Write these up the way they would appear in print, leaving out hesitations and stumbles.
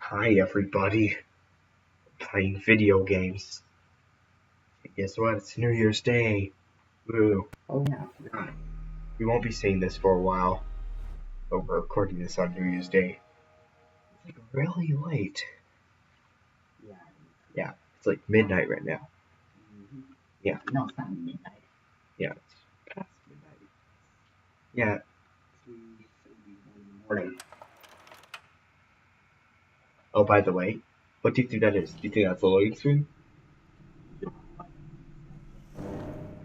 Hi everybody, playing video games. Guess what? It's New Year's Day. Woo. Oh yeah, I forgot. We won't be seeing this for a while, but we're recording this on New Year's Day. It's like really late. Yeah. Yeah, it's like midnight right now. Yeah. No, it's not midnight. Yeah, it's past midnight. Yeah. 3:31 in the morning. Oh, by the way, what do you think that is? Do you think that's a loading screen?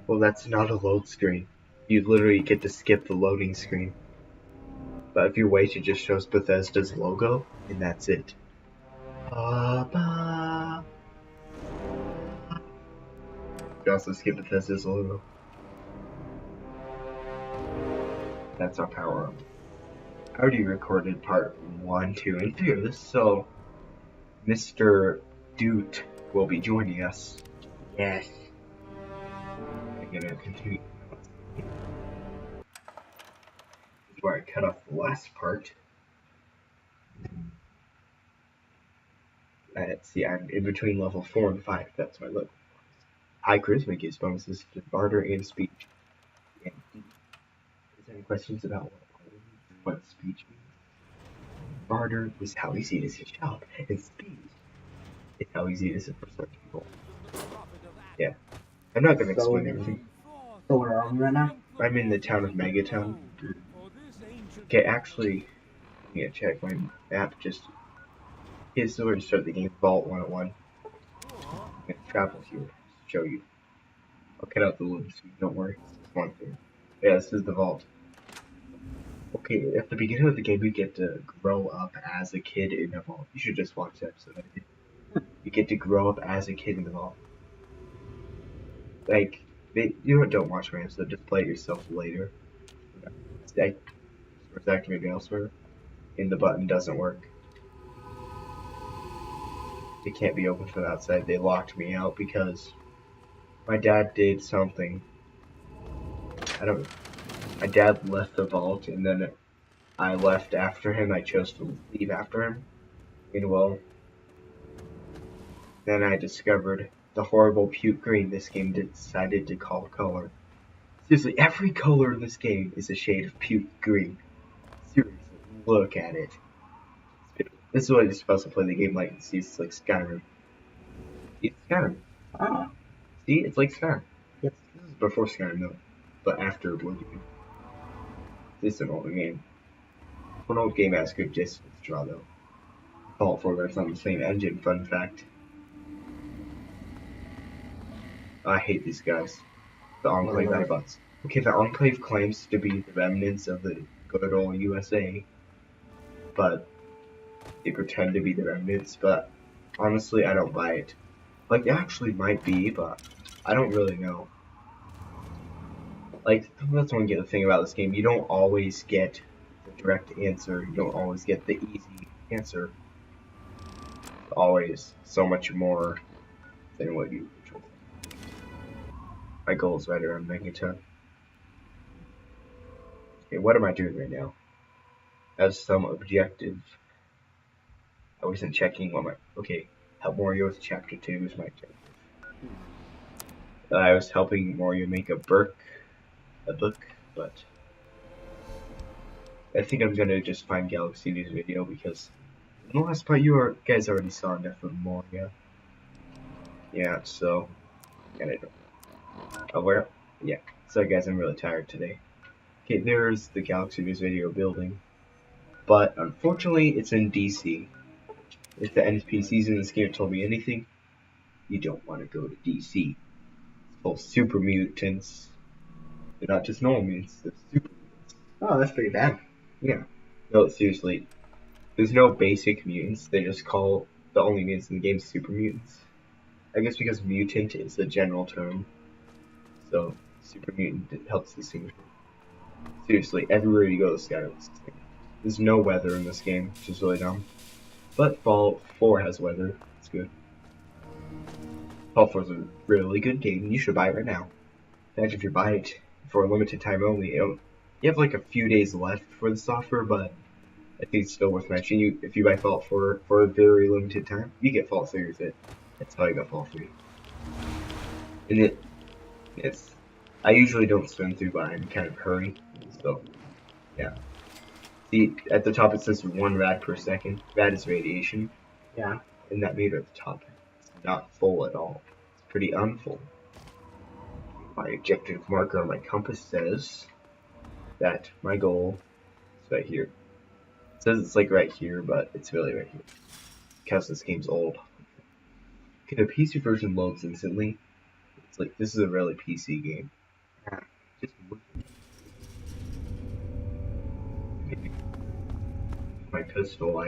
Well, that's not a load screen. You literally get to skip the loading screen. But if you wait, it just shows Bethesda's logo, and that's it. You also skip Bethesda's logo. That's our power up. I already recorded part 1, 2, and 3 of this, so Mr. Doot will be joining us. Yes. I'm gonna continue. This is where I cut off the last part. See, I'm in between level 4 and 5. That's my level. High charisma gives bonuses to barter and speech. And is there any questions about what speech means? Barter is how easy it is to shop, and speech is how easy it is for certain people. Yeah. I'm not gonna explain everything. So where are we right now? I'm in the town of Megatown. Okay, actually, I'm gonna check my map just. Here's where to start the game. Vault 101. I'm gonna travel here to show you. I'll cut out the loop, so don't worry. It's one thing. Yeah, this is the vault. Okay, at the beginning of the game, you get to grow up as a kid in the vault. You should just watch the episode. You get to grow up as a kid in the vault. Like, don't watch my episode, just play it yourself later. It's activated elsewhere, and the button doesn't work. It can't be opened from outside. They locked me out because my dad did something. My dad left the vault, and then I left after him. I chose to leave after him. And well, then I discovered the horrible puke green this game decided to call color. Seriously, every color in this game is a shade of puke green. Seriously, look at it. This is what you're supposed to play the game like. See, it's like Skyrim. It's Skyrim. Ah. See, it's like Skyrim. Yep. This is before Skyrim though, but after Oblivion. This is an older game. An old game has good distance draw though. Fallout 4 runs on the same engine, fun fact. I hate these guys. The Enclave Autobots. Okay, the Enclave claims to be the remnants of the good old USA, but they pretend to be the remnants, but honestly, I don't buy it. Like, it actually might be, but I don't really know. Like, that's one good thing about this game. You don't always get the direct answer. You don't always get the easy answer. It's always so much more than what you usually think. My goal is right around Megatown. Okay, what am I doing right now? As some objective. I wasn't checking what my. Okay, help Mario with Chapter 2 is my objective. I was helping Mario make a book, but I think I'm gonna just find Galaxy News video because in the last part you guys already saw enough of Mario. Yeah, so I don't know. Oh, where? Yeah. So guys, I'm really tired today. Okay, there's the Galaxy News video building, but unfortunately it's in DC. If the NPCs in this game told me anything, you don't want to go to DC. It's full of super mutants. They're not just normal mutants, they're super mutants. Oh, that's pretty bad. Yeah. No, seriously. There's no basic mutants, they just call the only mutants in the game super mutants. I guess because mutant is a general term. So, super mutant helps distinguish. Seriously, everywhere you go, there's no weather in this game, which is really dumb. But Fallout 4 has weather. It's good. Fallout 4 is a really good game. You should buy it right now. In fact, if you buy it for a limited time only, you have like a few days left for the software, but I think it's still worth mentioning. If you buy Fallout 4 for a very limited time, you get Fallout 3 with it. That's how I got Fallout 3. And it's I usually don't swim through, but I'm kind of hurry. So yeah. See, at the top it says 1 rad per second. Rad is radiation. Yeah. And that meter at the top is not full at all. It's pretty unfull. My objective marker on my compass says that my goal is right here. It says it's like right here, but it's really right here. Because this game's old. Okay, the PC version loads instantly. It's like, this is a really PC game. Yeah. Just my pistol,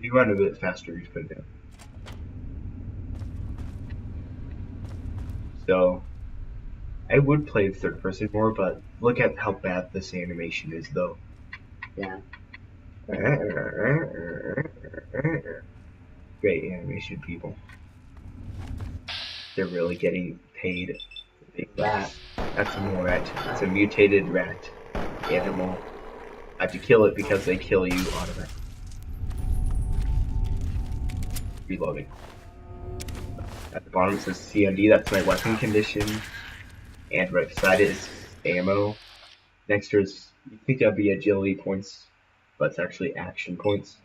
you run a bit faster, you put it down. So, I would play third person more, but look at how bad this animation is, though. Yeah. Great animation, people. They're really getting paid. Rat. That's a rat. It's a mutated rat animal. I have to kill it because they kill you automatically. Reloading. At the bottom it says CMD, that's my weapon condition. And right beside it is ammo. Next to it is, you think that'd be agility points, but it's actually action points.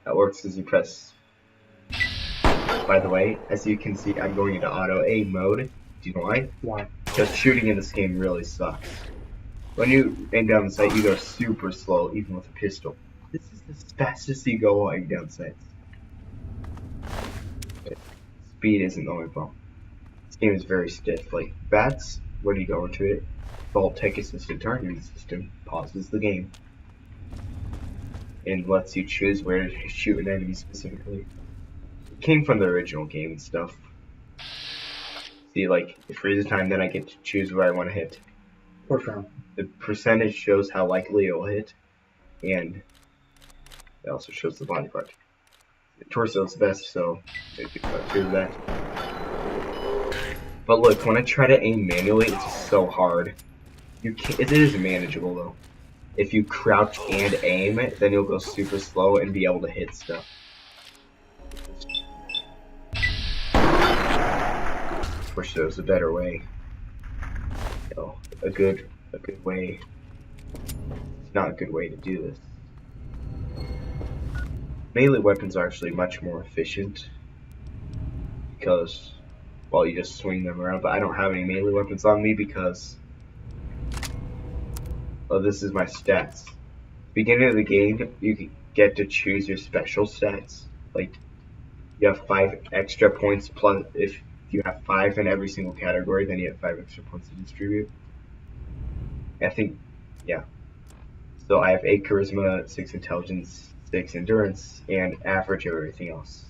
That works as you press. By the way, as you can see, I'm going into auto aim mode. Do you know why? Why? Because shooting in this game really sucks. When you aim down the sight, you go super slow, even with a pistol. This is the fastest you go while aiming down sights. Speed isn't the only problem. This game is very stiff. Like, bats, when you go into it, Vault-Tec assisted targeting system pauses the game and lets you choose where to shoot an enemy specifically. It came from the original game and stuff. See, like, it freezes time, then I get to choose where I want to hit. What's wrong? The percentage shows how likely it will hit, and it also shows the body part. The torso is best, so I choose that. But look, when I try to aim manually, it's just so hard. It is manageable though. If you crouch and aim, then you'll go super slow and be able to hit stuff. Wish there was a better way. You know, a good way. It's not a good way to do this. Melee weapons are actually much more efficient because, well, you just swing them around. But I don't have any melee weapons on me because, well, this is my stats. Beginning of the game, you get to choose your special stats. Like, you have 5 extra points plus if you have 5 in every single category, then you have 5 extra points to distribute. I think, yeah. So I have 8 charisma, 6 intelligence, 6 endurance, and average of everything else.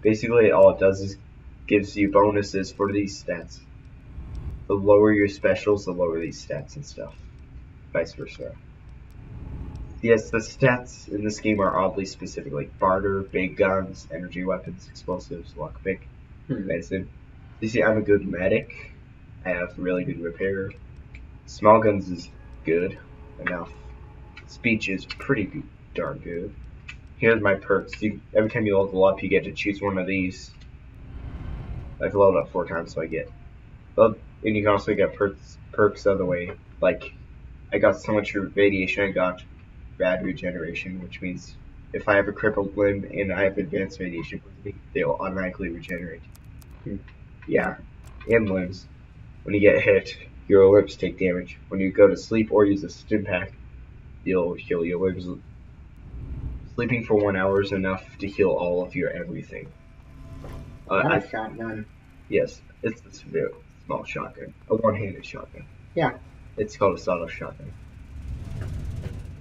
Basically, all it does is gives you bonuses for these stats. The lower your specials, the lower these stats and stuff. Vice versa. Yes, the stats in this game are oddly specific, like barter, big guns, energy weapons, explosives, lockpick, medicine. You see, I'm a good medic. I have really good repair. Small guns is good enough. Speech is pretty good, darn good. Here's my perks. Every time you level up, you get to choose one of these. I've leveled up 4 times, so I get. Well, and you can also get perks other way. Like, I got so much radiation, I got rad regeneration, which means if I have a crippled limb and I have advanced radiation with me, they'll automatically regenerate. Yeah, and limbs. When you get hit, your limbs take damage. When you go to sleep or use a stim pack, you'll heal your limbs. Sleeping for 1 hour is enough to heal all of your everything. I have a shotgun. Yes, it's a very small shotgun. A one-handed shotgun. Yeah. It's called a sawed-off shotgun.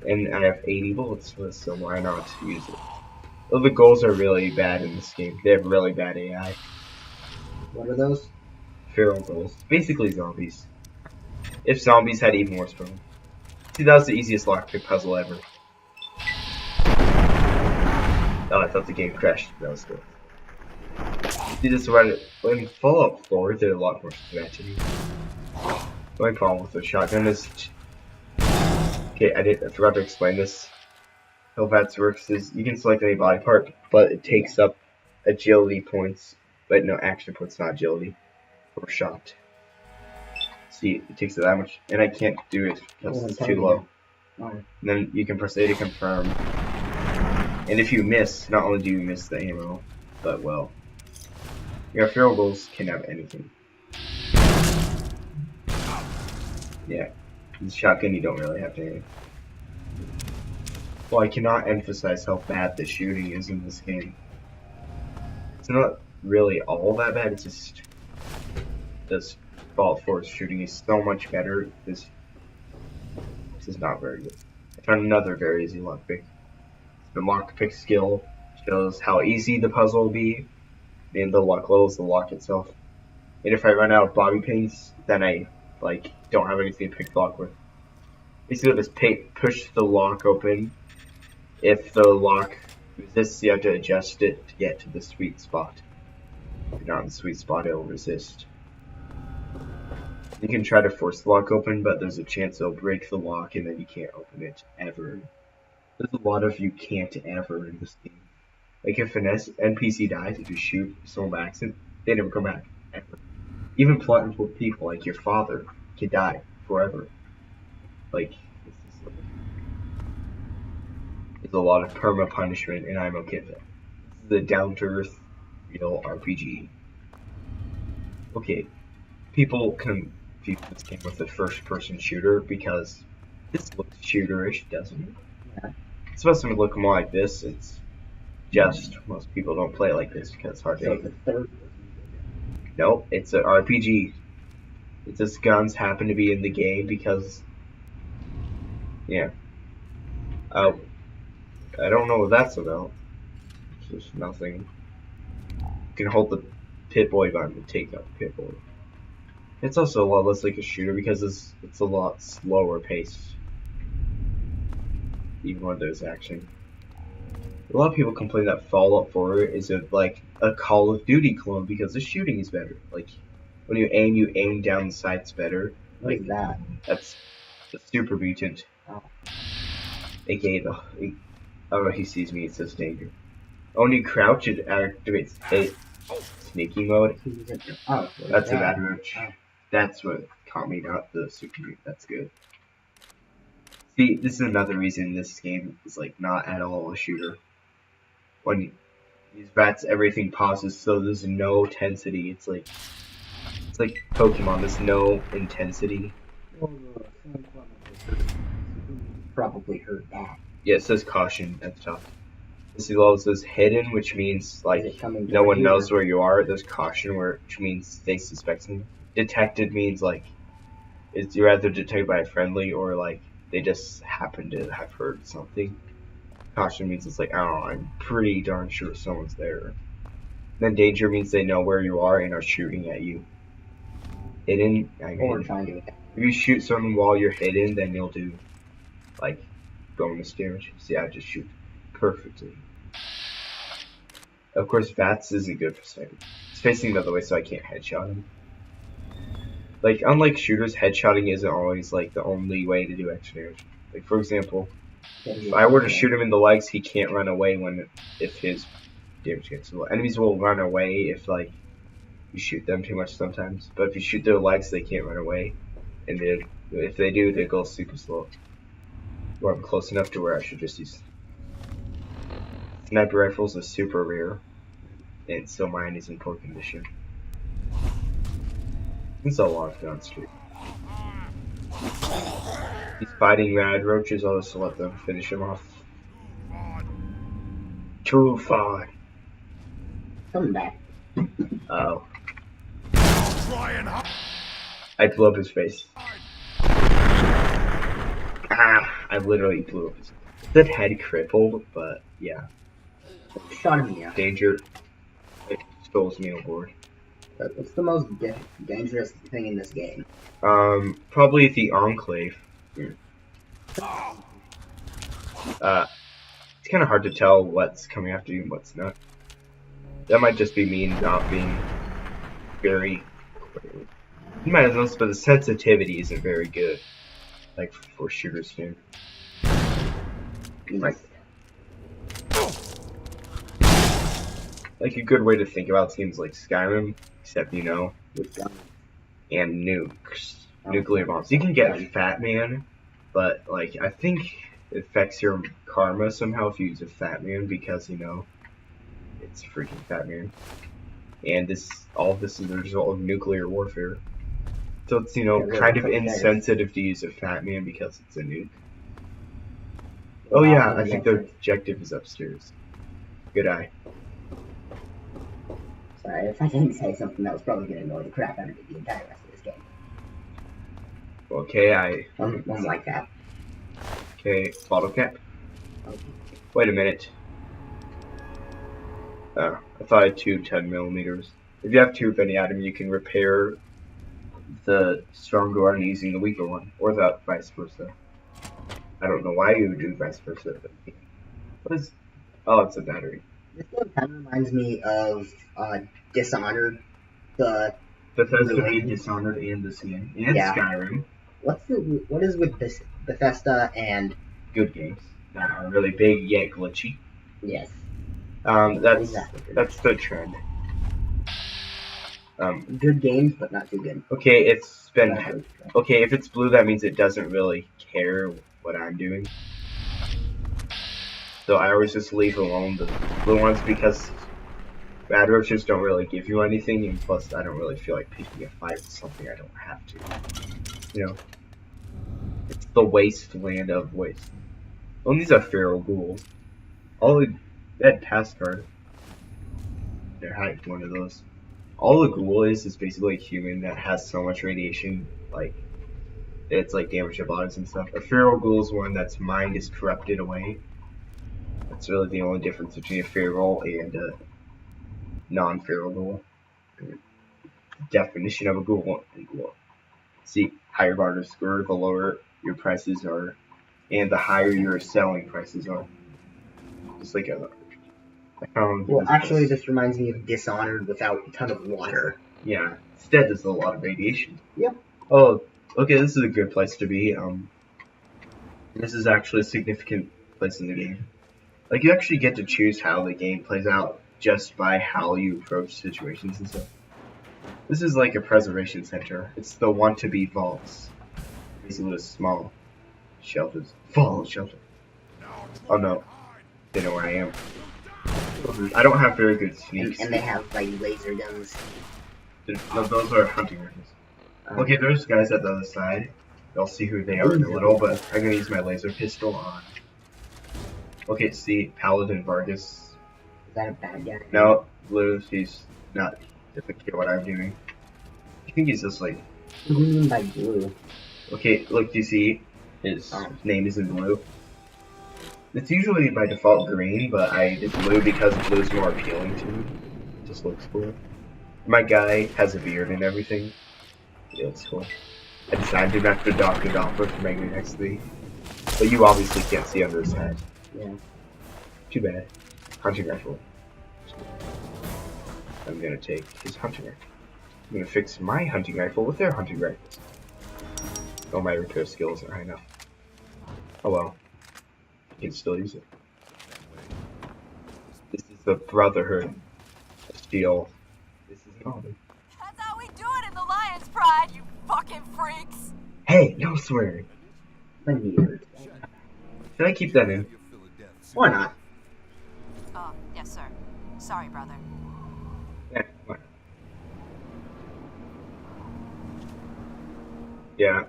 And I have 80 bullets for this, so why not use it? Well, the goals are really bad in this game. They have really bad AI. What are those? Feral goals. Basically zombies. If zombies had even worse problems. See, that was the easiest lockpick puzzle ever. Oh, I thought the game crashed. That was good. See, this is when Fallout 4, they're a lot more strategy. The only problem with the shotgun is... Okay, I forgot to explain this. how VATS works is you can select any body part, but it takes up agility points, but no action points, not agility, or shot. See, it takes that much, and I can't do it because it's too low. And then you can press A to confirm, and if you miss, not only do you miss the ammo, but well, your field goals can have anything. Yeah, the shotgun you don't really have to aim. Well, I cannot emphasize how bad the shooting is in this game. It's not really all that bad, it's just this Fallout 4's shooting is so much better. This is not very good. I found another very easy lockpick. The lockpick skill shows how easy the puzzle will be, and the luck level is the lock itself. And if I run out of bobby pins, then I don't have anything to pick the lock with. Basically, just push the lock open. If the lock resists, you have to adjust it to get to the sweet spot. If you're not in the sweet spot, it'll resist. You can try to force the lock open, but there's a chance it'll break the lock and then you can't open it ever. There's a lot of you can't ever in this game. Like if an NPC dies, if you shoot someone by accident, they never come back, ever. Even plotting for people like your father can die forever. Like, it's a lot of perma punishment, and I'm okay with it. This is a down-to-earth, real RPG. Okay, people confuse this game with a first-person shooter because this looks shooterish, doesn't it? Yeah. It's supposed to look more like this. It's just most people don't play it like this because it's hard to aim. Nope, it's an RPG. It's just guns happen to be in the game because, yeah. Oh, I don't know what that's about. It's just nothing. You can hold the Pip-Boy button to take out the Pip-Boy. It's also a lot less like a shooter because it's a lot slower paced. Even when there's action. A lot of people complain that Fallout 4 is like a Call of Duty clone because the shooting is better. Like, when you aim down the sights better. What is that? That's the super mutant. Oh. AKA oh, he sees me, it says danger. Oh, when you crouch, it activates a sneaky mode. Oh, that's a bad roach. Oh. That's what caught me, not the super mutant. That's good. See, this is another reason this game is like not at all a shooter. When you use VATS, everything pauses, so there's no intensity. It's like Pokemon. There's no intensity. Probably heard that. Yeah, it says caution at the top. This level says hidden, which means like no one knows where you are. There's caution, which means they suspect something. Detected means like you're either detected by a friendly or like they just happen to have heard something. Caution means it's like, oh, I'm pretty darn sure someone's there. Then danger means they know where you are and are shooting at you. Hidden, if you shoot someone while you're hidden, then you'll do like bonus damage. See, I just shoot perfectly. Of course, VATS isn't good for sniping. It's facing the other way, so I can't headshot him. Like, unlike shooters, headshotting isn't always like the only way to do extra damage. Like, for example, if I were to shoot him in the legs, he can't run away if his damage gets low. Enemies will run away if like you shoot them too much sometimes, but if you shoot their legs, they can't run away, and if they do, they go super slow. Or I'm close enough to where I should just use. Sniper rifles are super rare, and so mine is in poor condition. It's a lot of guns too. These fighting rad roaches, I'll just let them finish them off. Too far. Come back. Oh. I blew up his face. Ah, I literally blew up his face. That head crippled, but yeah. Shot me out. Danger. It stole me on board. What's the most dangerous thing in this game? Probably the Enclave. It's kind of hard to tell what's coming after you and what's not. That might just be me not being very clear. You might have noticed, but the sensitivity isn't very good. Like for shooters, too. like a good way to think about seems like Skyrim, except With guns. and nukes, Oh, nuclear bombs. You can get Fat Man, but like I think it affects your karma somehow if you use a Fat Man because it's freaking Fat Man, and all of this is the result of nuclear warfare. So it's It really kind of put there. insensitive to use a Fat Man because it's a nuke. Oh Well, yeah, I maybe think I the should. objective is upstairs. Good eye. Sorry, if I didn't say something that was probably going to annoy the crap out of me the entire rest of this game. Okay, I. One like that. Okay, bottle cap. Okay. Wait a minute. I thought I had two 10mm. If you have two of any item, you can repair the stronger one using the weaker one, or the vice versa. I don't know why you would do vice versa, but what is? Oh, it's a battery. This game kind of reminds me of Dishonored. The Bethesda made ruin. Dishonored and this game, and Yeah. Skyrim. What is with this Bethesda and Good games that are really big yet glitchy. yes. That's Exactly. that's the trend. Good games, but not too good. Okay, it's been Exactly. okay. If it's blue, that means it doesn't really care what I'm doing. So I always just leave alone the blue ones because bad roaches don't really give you anything, and plus I don't really feel like picking a fight with something I don't have to. It's the wasteland of waste. Oh, these are feral ghouls. That task card. They're hiding one of those. All a ghoul is basically a human that has so much radiation, like it's like damage to bodies and stuff. A feral ghoul is one that's mind is corrupted away. That's really the only difference between a feral and a non-feral ghoul. Definition of a ghoul. See, higher barter score, the lower your prices are, and the higher your selling prices are. Just like I found. Well, actually, this reminds me of Dishonored without a ton of water. Yeah, instead there's a lot of radiation. Yep. Oh, okay, this is a good place to be. This is actually a significant place in the game. Like, you actually get to choose how the game plays out just by how you approach situations and stuff. This is like a preservation center. It's the want-to-be vaults. Basically, with small shelters. Fallout shelter. Oh no, they know where I am. I don't have very good sneaks. And they have like laser guns. No, those are hunting rifles. Okay, there's guys at the other side. You'll see who they are in a little, but I'm gonna use my laser pistol on. Okay, see, Paladin Vargas. Is that a bad guy? No, Blue, he's not, doesn't care what I'm doing. I think he's just like... What do you mean by blue? Okay, look, you see, his name is in blue. It's usually by default green, but I did blue because blue's more appealing to me. It just looks cool. My guy has a beard and everything. Yeah, it's cool. I designed him after Dr. Doppler from Angry XP. But you obviously can't see under his head. Yeah. Too bad. Hunting rifle. I'm gonna take his hunting rifle. I'm gonna fix my hunting rifle with their hunting rifles. Oh, my repair skills aren't high enough. Oh well. You can still use it. This is the Brotherhood of Steel. This is an That's how we do it in the Lion's Pride, you fucking freaks! Hey, no swearing. Should Should I keep that in? Why not? Oh, yes, sir. Sorry, brother. Yeah. Why? Yeah.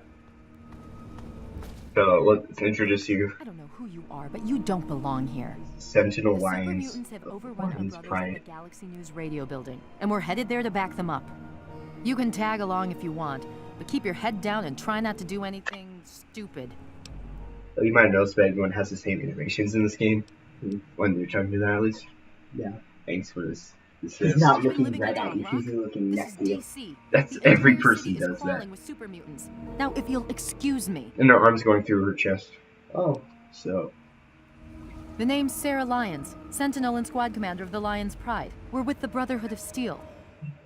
So let's introduce you. I don't know who you are, but you don't belong here. Sentinel The Lions. super mutants have overrun our Lions brothers Pride. in the Galaxy News radio building, and we're headed there to back them up. You can tag along if you want, but keep your head down and try not to do anything stupid. You might notice that everyone has the same animations in this game. When you're trying to do that, at least. Yeah. Thanks for this. She's not looking right at you. She's looking next to you. DC. That's The every entire person city is does that. crawling with super mutants. Now, if you'll excuse me. And her arm's going through her chest. Oh. So, The name's Sarah Lyons, Sentinel and Squad Commander of the Lion's Pride. We're with the Brotherhood of Steel.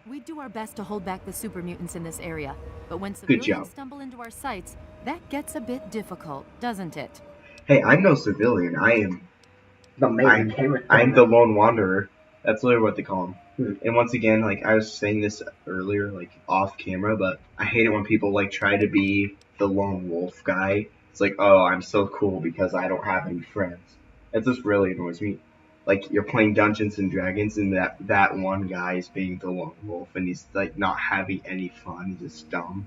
We do our best to hold back the super mutants in this area, but when Good civilians job. stumble into our sights, that gets a bit difficult, doesn't it? hey, I'm no civilian. The main character. I'm the lone wanderer. That's literally what they call them. Hmm. And once again, like I was saying this earlier, like off camera, but I hate it when people like try to be the lone wolf guy. It's like, oh, I'm so cool because I don't have any friends. That just really annoys me. Like you're playing Dungeons and Dragons, and that one guy is being the lone wolf, and he's like not having any fun. He's just dumb.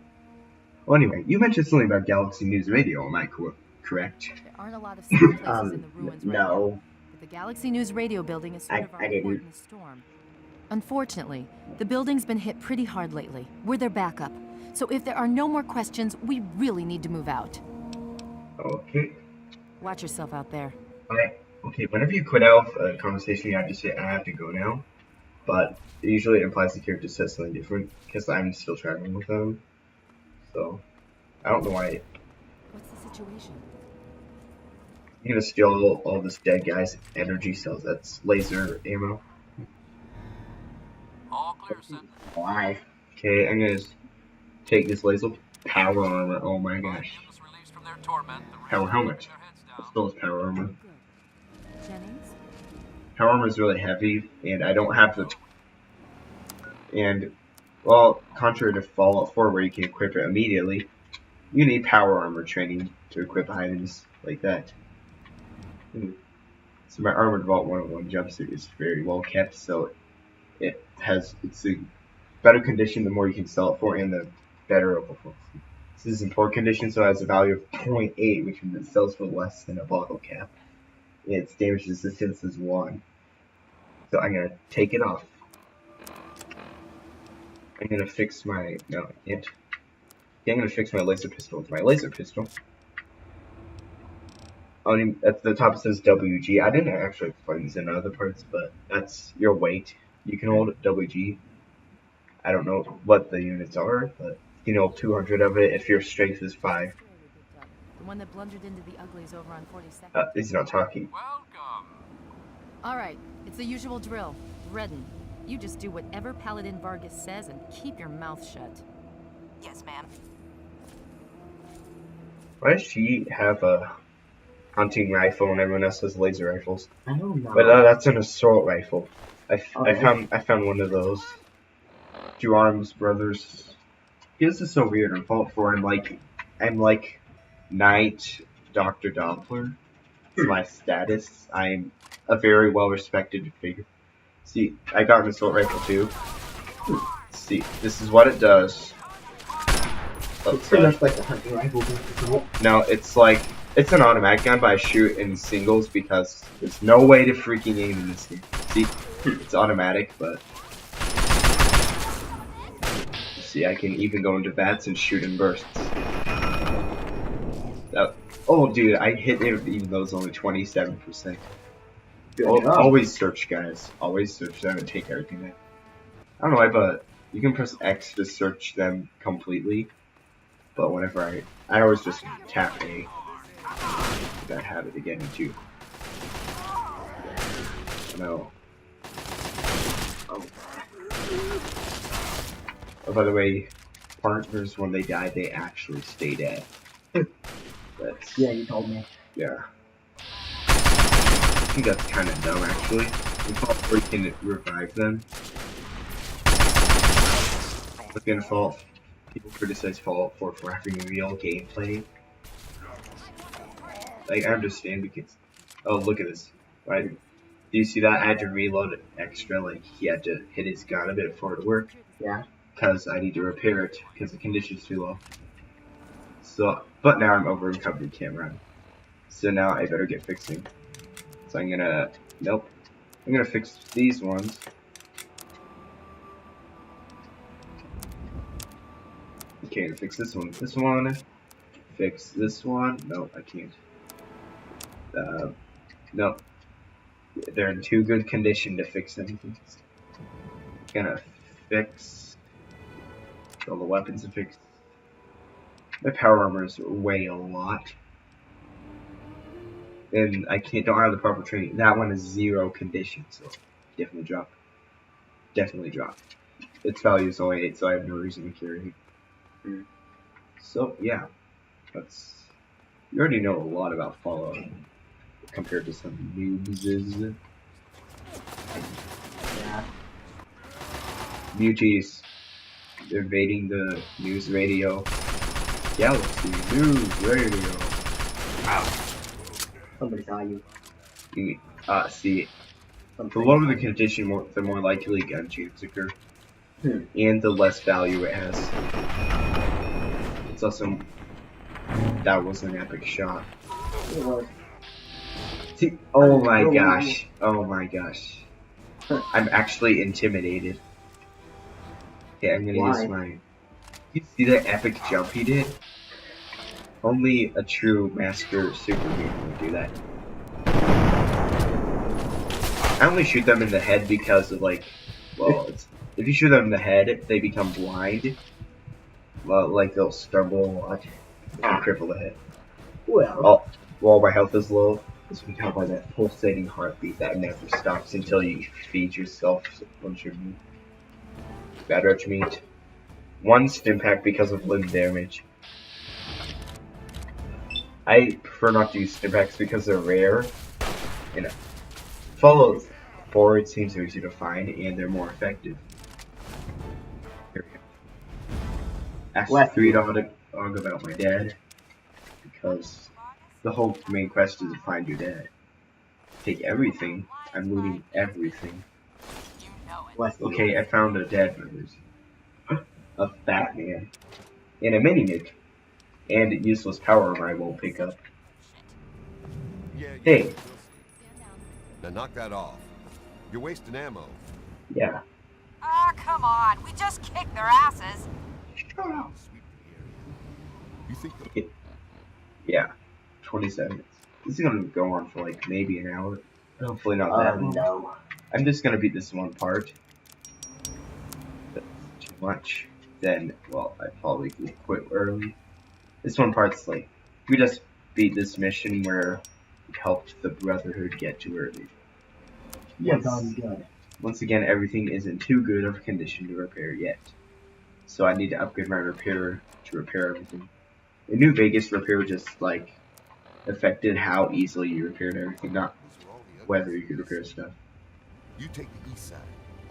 Well, anyway, you mentioned something about Galaxy News Radio. Am I correct? There aren't a lot of safe places in the ruins right now. No, But the Galaxy News radio building is sort of our I didn't. port in the storm. Unfortunately, the building's been hit pretty hard lately. We're their backup. So if there are no more questions, we really need to move out. Okay. Watch yourself out there. Alright. Okay, whenever you quit out a conversation, you have to say, I have to go now. But it usually implies the character says something different, because I'm still traveling with them. So, I don't know why. What's the situation? I'm gonna steal all this dead guy's energy cells. That's laser ammo. All clear, Sentinel. Why? Okay, I'm gonna take this laser power armor. Oh my gosh. Mutants released from their torment, the Power rebels helmet. put their heads down. Let's steal this power armor. Good. Jennings? Power armor is really heavy, and I don't have the. And, well, contrary to Fallout 4, where you can equip it immediately, you need power armor training to equip items like that. So my Armored Vault 101 jumpsuit is very well kept, so it's a better condition the more you can sell it for, and the better it will perform. This is in poor condition, so it has a value of 0.8, which means it sells for less than a bottle cap. And its damage resistance is 1. So I'm gonna take it off. I'm gonna fix my no, I can't. Yeah, I'm gonna fix my laser pistol with my laser pistol. At the top it says WG. I didn't actually explain this in other parts, but that's your weight. You can hold WG. I don't know what the units are, but you can hold 200 of it if your strength is 5. The one that blundered into the uglies over on 42nd. He's not talking. Welcome. All right, it's the usual drill. Redden. You just do whatever Paladin Vargas says and keep your mouth shut. Yes, ma'am. Why does she have a hunting rifle and everyone else has laser rifles? I don't know. But that's an assault rifle. I found one of those. Two Arms Brothers. This is so weird. In Fallout 4, I'm like Knight Dr. Doppler. It's my status. I'm a very well respected figure. See, I got an assault rifle too. See, this is what it does. It's pretty much like the hunting rifle. No, it's an automatic gun, but I shoot in singles because there's no way to freaking aim in this game. See, it's automatic, but see, I can even go into bats and shoot in bursts. Oh, dude, I hit it even though it's only 27%. Always search, guys. Always search them and take everything in. I don't know why, but you can press X to search them completely. But whenever I always just tap A. I have it again too. No. Oh. Oh, by the way, partners when they die, they actually stay dead. That's, Yeah, you told me. yeah. I think that's kind of dumb, actually. In Fallout 4, you can revive them. Look in Fallout, people criticize Fallout 4 for having real gameplay. Like, I understand because, oh, look at this. Right? Do you see that? I had to reload it extra, like, he had to hit his gun a bit for it to work. Yeah. Because I need to repair it, because the condition's too low. So, but now I'm over recovery camera. So now I better get fixing. So I'm gonna, nope. I'm gonna fix these ones. Okay, I'm gonna fix this one. This one. Fix this one. No, I can't. No. They're in too good condition to fix anything. Gonna fix all the weapons and fix. My power armors weigh a lot. And I don't have the proper training. That one is 0 condition, so definitely drop. Definitely drop. Its value is only 8, so I have no reason to carry it. So yeah, you already know a lot about Fallout compared to some noobs. Muties invading the news radio. Galaxy News Radio. Wow. Somebody saw you. See, the Something. lower the condition, the more likely gun shoots occur. And the less value it has. It's also... That was an epic shot. It was. See, oh my gosh. Oh my gosh. I'm actually intimidated. Okay, I'm gonna use my... You see that epic jump he did? Only a true master superhuman would do that. I only shoot them in the head because of like... Well, if you shoot them in the head, they become blind. Well, like they'll stumble a lot and cripple the head. Well, while my health is low, it's we tell by that pulsating heartbeat that never stops until you feed yourself once you're meat. Bad rush meat. One stim pack because of limb damage. I prefer not to use stim packs because they're rare. You know, follow forward seems easier to find and they're more effective. Here we go. Ask 3 dog about my dad because the whole main quest is to find your dad. Take everything. I'm looting everything. You know it. Okay, I found a dead brothers. A fat man. And a mini-mic. And useless power I won't pick up. Hey. Now knock that off. You're wasting ammo. Yeah. Ah, come on. We just kicked their asses. You think Yeah. 27 minutes. This is gonna go on for like maybe an hour. Hopefully not that long. no. I'm just gonna beat this one part. That's too much. Then, well, I probably will quit early. This one part's like, we just beat this mission where we helped the Brotherhood get to early. Yes, I'm good. Once again, everything isn't too good of a condition to repair yet. So I need to upgrade my repair to repair everything. The New Vegas repair just like affected how easily you repaired everything, not whether you could repair stuff. you take the east side,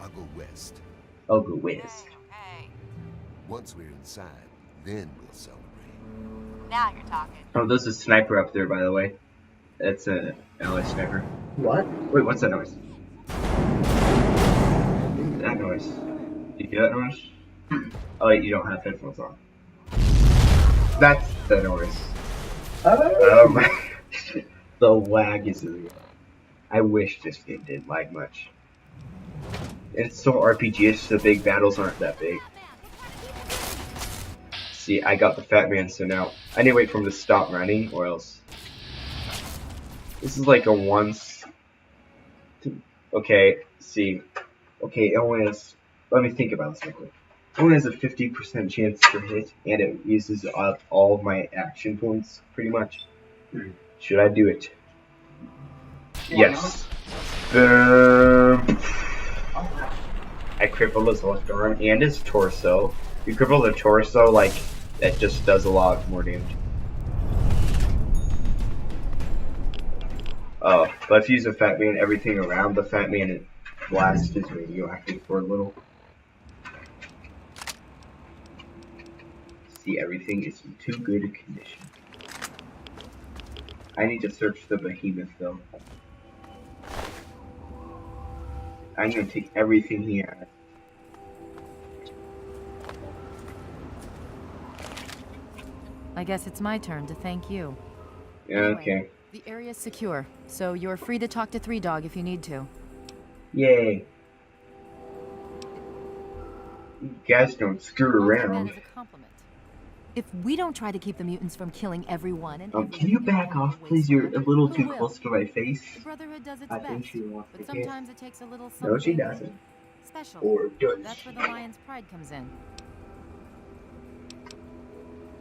I'll go west. I'll go west. Okay. Once we're inside, then we'll celebrate. Now you're talking. Oh, there's a sniper up there, by the way. That's a ally sniper. What? Wait, what's that noise? That noise. Did you hear that noise? Oh wait, you don't have headphones on. That's the noise. Oh my. The lag is real. I wish this game didn't lag much. It's so RPG-ish, the big battles aren't that big. See, I got the fat man, so now I need to wait for him to stop running, or else. This is like a once. Okay, see. Okay, it only has. Let me think about this real quick. It only has a 50% chance to hit, and it uses up all of my action points, pretty much. Should I do it? Yes. Boom. I crippled his left arm and his torso. You cripple the torso, like, that just does a lot more damage. Oh, but if you use a fat man, everything around the fat man blast is radioactive for a little. See, everything is in too good a condition. I need to search the behemoth though. I'm gonna take everything he has. I guess it's my turn to thank you. Yeah, okay. Anyway, the area's secure, so you're free to talk to 3 Dog if you need to. Yay. You guys don't screw around. As a compliment. If we don't try to keep the mutants from killing everyone and Can you back off, please? You're a little too close to my face. The Brotherhood does its I best, think she wants but to kiss. sometimes it takes a little something No, she doesn't. special. Or does That's where she? the Lion's Pride comes in.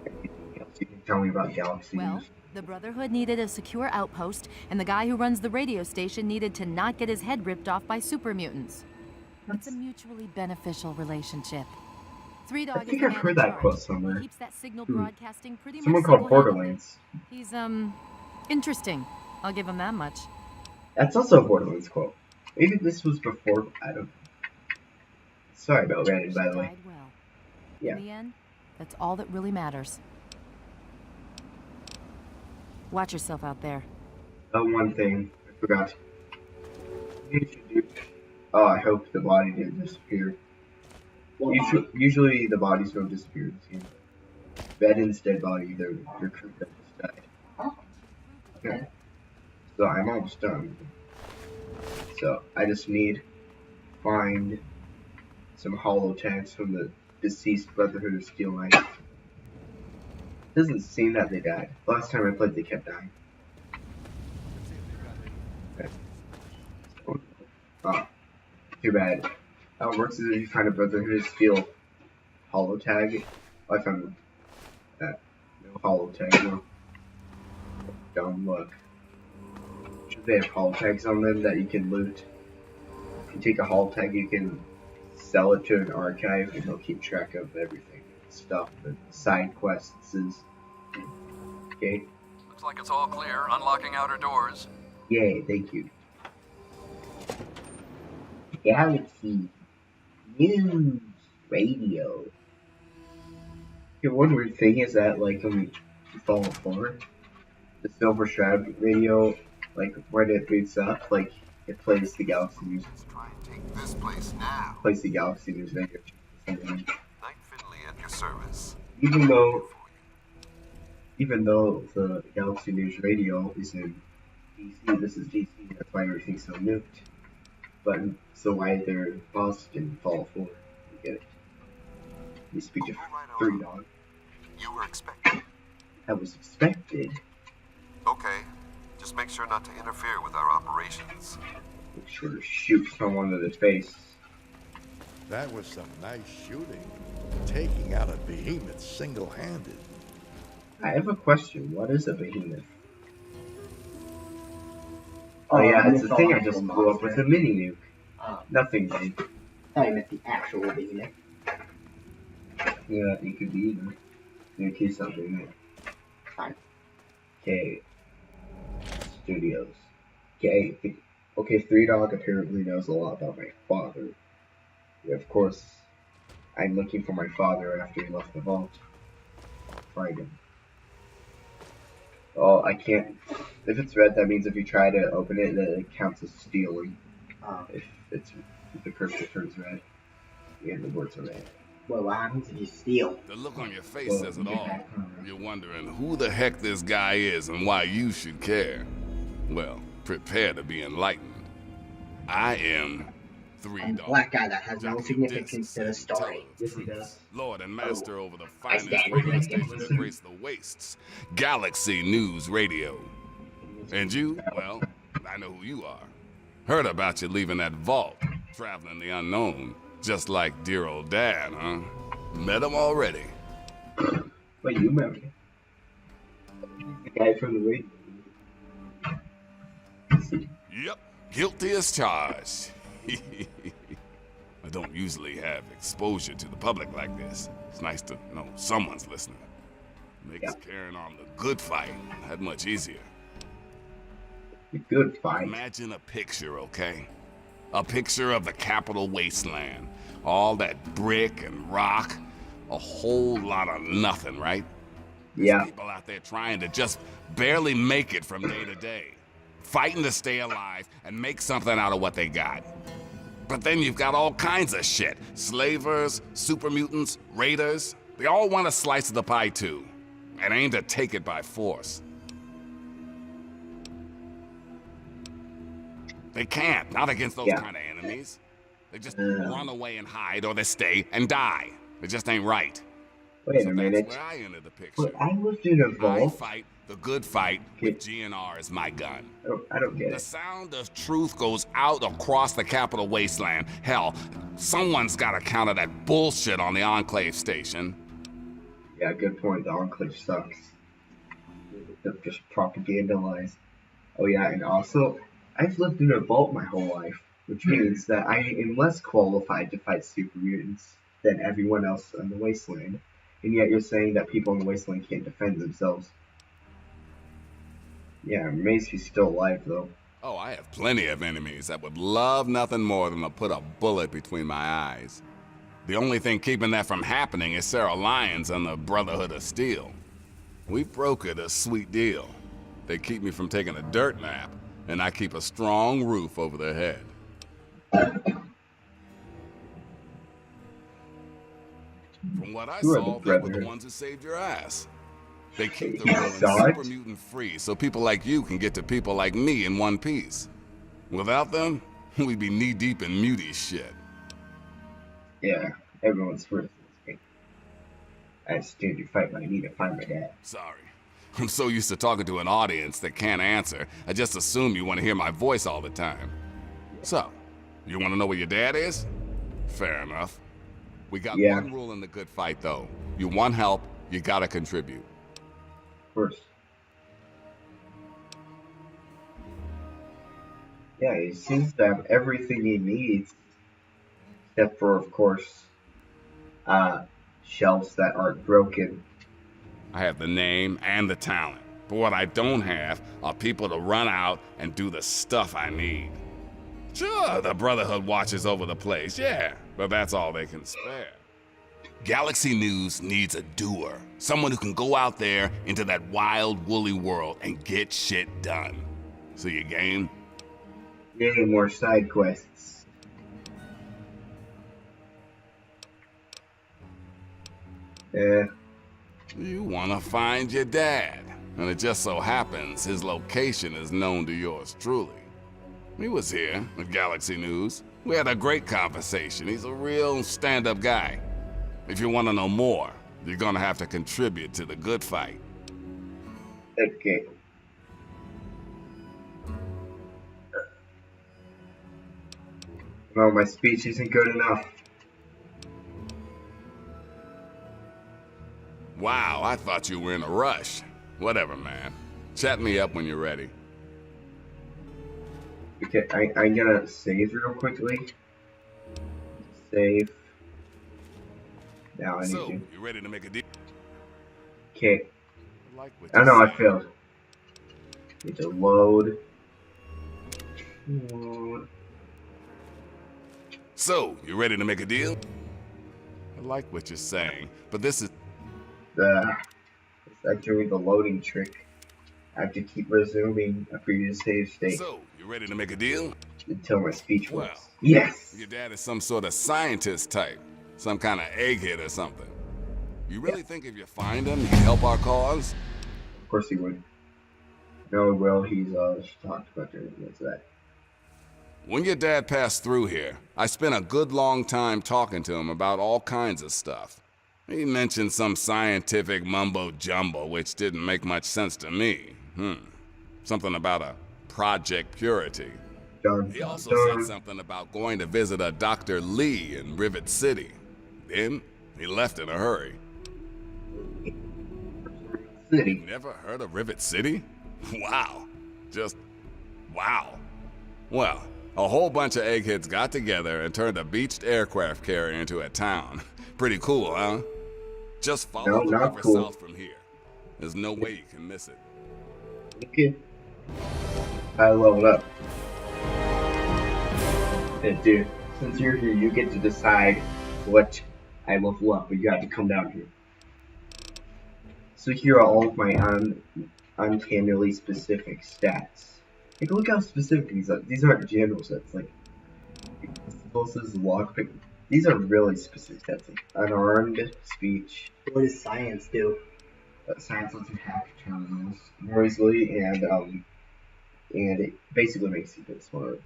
Anything else you can tell me about Galaxy Well, News? the Brotherhood needed a secure outpost, and the guy who runs the radio station needed to not get his head ripped off by super mutants. It's a mutually beneficial relationship. 3 Dog I think is the I've man heard in that charge. quote somewhere. He keeps that signal broadcasting pretty Someone much called single-handedly. Borderlands. He's, interesting. I'll give him that much. That's also a Borderlands quote. Maybe this was before, I don't know. Sorry about Brandon, by the way. Died well. Yeah. In the end, that's all that really matters. Watch yourself out there. One thing I forgot. You should do. Oh, I hope the body didn't disappear. Usually the bodies don't disappear. Ben's dead body, their crew that just died. Okay. So I'm almost done. So I just need to find some hollow tanks from the deceased Brotherhood of Steel Knights. Doesn't seem that they died. Last time I played, they kept dying. Okay. Oh, too bad. How it works is if you find a Brotherhood of Steel hollow tag. Oh, I found that. No hollow tag, no. Dumb luck. They have hollow tags on them that you can loot. If you take a hollow tag, you can sell it to an archive and they'll keep track of everything. Stuff, the side quests. Okay. Looks like it's all clear. Unlocking outer doors. Yay, thank you. Galaxy News Radio. Okay, one weird thing is that, like, when you fall apart, the Silver Shroud radio, like, when it boots up, like, it plays the Galaxy News. Let's try and take this place now. Plays the Galaxy News radio. Knight Finley at your service. Even though the Galaxy News radio is in DC, this is DC, that's why everything's so nuked. But so why their boss didn't fall forward. You get it. You speak to Three Dog. You were expected. I was expected. Okay. Just make sure not to interfere with our operations. Make sure to shoot someone in the face. That was some nice shooting. Taking out a behemoth single-handed. I have a question. What is a behemoth? Oh yeah, it's the thing I just blew up with a mini nuke. Nothing big. I thought you meant the actual behemoth. Yeah, it could be either. In case something there. Fine. Okay. Studios. Okay, Three Dog apparently knows a lot about my father. Of course, I'm looking for my father after he left the vault. Find him. Oh, I can't. If it's red, that means if you try to open it, that it counts as stealing. If the cursor turns red, and the words are red. Well, what happens if you steal? The look on your face says it all. You're wondering who the heck this guy is and why you should care. Well, prepare to be enlightened. I am Three I'm Dog. a black guy that has no significance to the story. Yes, he does. Lord and master over the I finest stand radio with station him. to grace the wastes, Galaxy News Radio. And you, well, I know who you are. Heard about you leaving that vault, traveling the unknown, just like dear old dad, huh? Met him already. Wait, you remember? The guy from the radio. Yep, guilty as charged. I don't usually have exposure to the public like this. It's nice to know someone's listening. Makes carrying on the good fight that much easier. The good fight. Imagine a picture, okay? A picture of the Capital Wasteland. All that brick and rock. A whole lot of nothing, right? Yeah. There's people out there trying to just barely make it from day to day. Fighting to stay alive and make something out of what they got. But then you've got all kinds of shit. Slavers, super mutants, raiders. They all want a slice of the pie too. And aim to take it by force. They can't, not against those kind of enemies. They just run away and hide, or they stay and die. It just ain't right. Wait So a minute. that's where I enter the picture. But I lived in a I vault. fight the good fight with GNR as my gun. I don't get The it. sound of truth goes out across the Capital Wasteland. Hell, someone's got to counter that bullshit on the Enclave station. Yeah, good point. The Enclave sucks. They're just propaganda lies. Oh yeah, and also, I've lived in a vault my whole life, which means that I am less qualified to fight super mutants than everyone else on the Wasteland. And yet you're saying that people in the Wasteland can't defend themselves. Yeah, I'm amazed he's still alive though. Oh, I have plenty of enemies that would love nothing more than to put a bullet between my eyes. The only thing keeping that from happening is Sarah Lyons and the Brotherhood of Steel. We brokered a sweet deal. They keep me from taking a dirt nap, and I keep a strong roof over their head. From what I Who are the saw, they were the Brotherhood? ones who saved your ass. They keep the You ruling saw super it? mutant free so people like you can get to people like me in one piece. Without them, we'd be knee-deep in mutie shit. Yeah, everyone's first in this game. I stand your fight, but I need to find my dad. Sorry. I'm so used to talking to an audience that can't answer, I just assume you want to hear my voice all the time. So, you want to know where your dad is? Fair enough. We got Yeah. one rule in the good fight, though. You want help, you gotta contribute. First. Yeah, he seems to have everything he needs, except for, of course, shelves that aren't broken. I have the name and the talent. But what I don't have are people to run out and do the stuff I need. Sure, the Brotherhood watches over the place, yeah, but that's all they can spare. Galaxy News needs a doer. Someone who can go out there into that wild, woolly world and get shit done. So you game? Yay, more side quests. You want to find your dad. And it just so happens his location is known to yours truly. He was here at Galaxy News. We had a great conversation. He's a real stand-up guy. If you want to know more, you're gonna have to contribute to the good fight. Okay. Well, my speech isn't good enough. Wow, I thought you were in a rush. Whatever, man. Chat me up when you're ready. Okay, I'm gonna save real quickly. Save. Now I need So, to. you ready to make a deal? Okay. I like what I you know I said. failed. Need to load. Load. So, you ready to make a deal? I like what you're saying, but this is... I doing the loading trick. I have to keep resuming a previous save state So, you ready to make a deal? until my speech Well, works. Yes! your dad is some sort of scientist type. Some kind of egghead or something. You really think if you find him, he'd help our cause? Of course he would. No, well, he's talked about doing that. When your dad passed through here, I spent a good long time talking to him about all kinds of stuff. He mentioned some scientific mumbo-jumbo which didn't make much sense to me. Something about a Project Purity. Dun, He also dun. said something about going to visit a Dr. Lee in Rivet City. Then, he left in a hurry. City. Never heard of Rivet City? Wow. Just wow. Well, a whole bunch of eggheads got together and turned a beached aircraft carrier into a town. Pretty cool, huh? Just follow No, the not river cool. south from here. There's no way you can miss it. Okay. I leveled up. And dude, since you're here, you get to decide what I level up, but you have to come down here. So here are all of my uncannily specific stats. Like, look how specific these are. These aren't general stats. Like, explosives, lockpick. These are really specific stats. Like, unarmed speech. What does science do? Science lets you hack terminals noisily, and it basically makes you a bit smarter.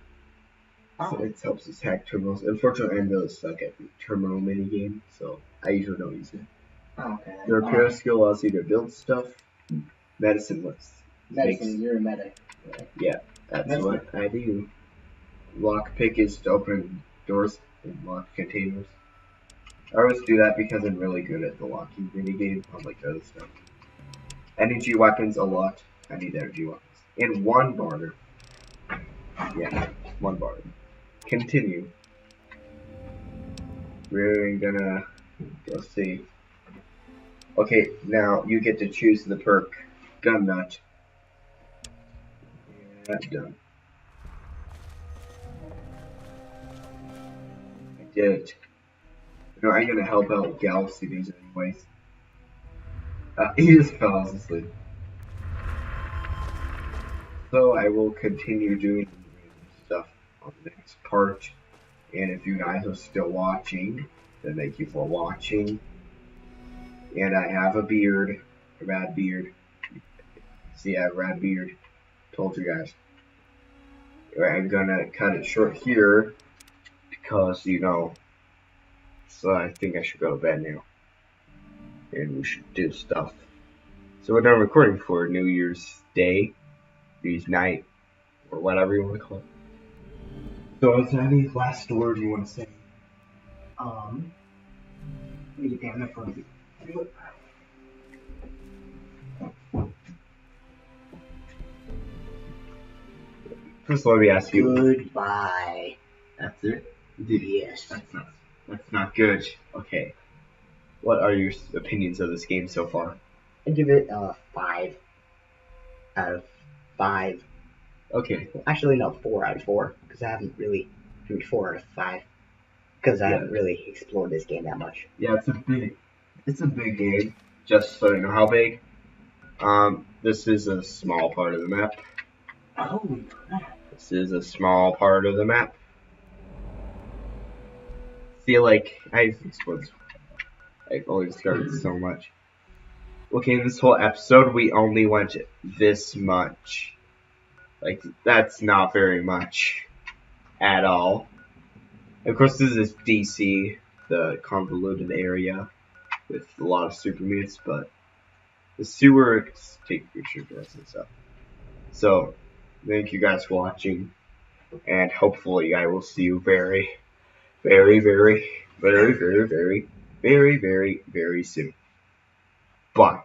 So it helps us hack terminals. Unfortunately, I'm really suck at the terminal minigame, so I usually don't use it. Okay. Your repair skill allows you to build stuff. Medicine lets Medicine, you're a medic. Yeah, that's what I do. Lockpick is to open doors and lock containers. I always do that because I'm really good at the locking minigame, unlike the other stuff. Energy weapons a lot. I need energy weapons. And one barter. Yeah, one barter. Continue. We're gonna go see. Okay, now you get to choose the perk. Gun nut. Yeah, done. I did it. No, I'm gonna help out Galaxy News anyways. He just fell asleep. So I will continue doing stuff on the next part. And if you guys are still watching, then thank you for watching. And I have a beard, a red beard. See, I have a red beard. Told you guys. I'm gonna cut it short here because, you know, so I think I should go to bed now. And we should do stuff. So we're done recording for New Year's Day, New Year's night, or whatever you want to call it. So is there any last word you want to say? Let me get down there for you. First, let me ask you. Goodbye. That's it? Yes. That's not good. Okay. What are your opinions of this game so far? I give it 5 out of 5. Okay. Well, actually, no, 4 out of 4, because I haven't really, 4 out of 5, because I haven't really explored this game that much. Yeah, it's a big game. Just so you know how big. This is a small part of the map. Holy crap. This is a small part of the map. Feel like I've explored. I've only discovered so much. Okay, in this whole episode, we only went this much. Like, that's not very much at all. Of course, this is DC, the convoluted area with a lot of super mutants, but the sewers take pictures of us and stuff. So, thank you guys for watching, and hopefully I will see you very, very, very, very, very, very, very, very, very soon. Bye.